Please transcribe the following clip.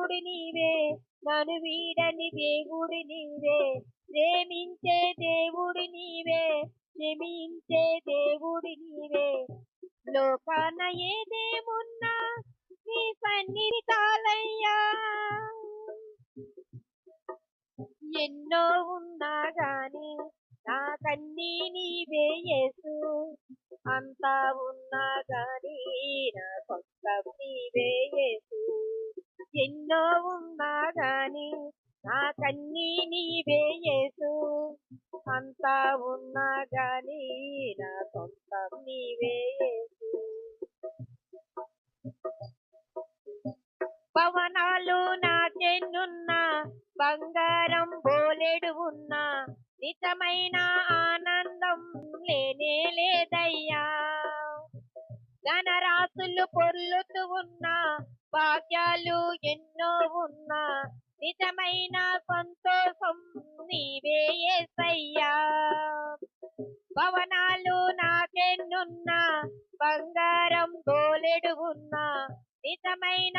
దేవుడి నీవే, నన్ను వీడని దేవుడి నీవే, ప్రేమించే దేవుడి నీవే, క్షమించే దేవుడి నీవే. లోకాన ఏదేమున్నా నీ సన్నిధి చాలయ్యా, ఎన్నో ఉన్నా గాని నాకన్నీ నీవే యేసు, అంతా ఉన్నా గాని నా సొంతం నీవే యేసు. ఎన్నో ఉన్నా గాని నాకన్నీ నీవే యేసు, అంతా ఉన్నా గాని నా సొంతం నీవే యేసు. భవనాలు నాకెన్నున్నా, బంగారం బోలెడు ఉన్నా, నిజమైన ఆనందం లేనే లేదయ్యా. ధనరాశులు పొర్లుతూ ఉన్నా, భాగ్యాలు ఎన్నో ఉన్నా, నిజమైన సంతోషం నీవే యేసయ్యా. భవనాలు నాకెన్నున్నా, బంగారం బోలెడు ఉన్నా, నిజమైన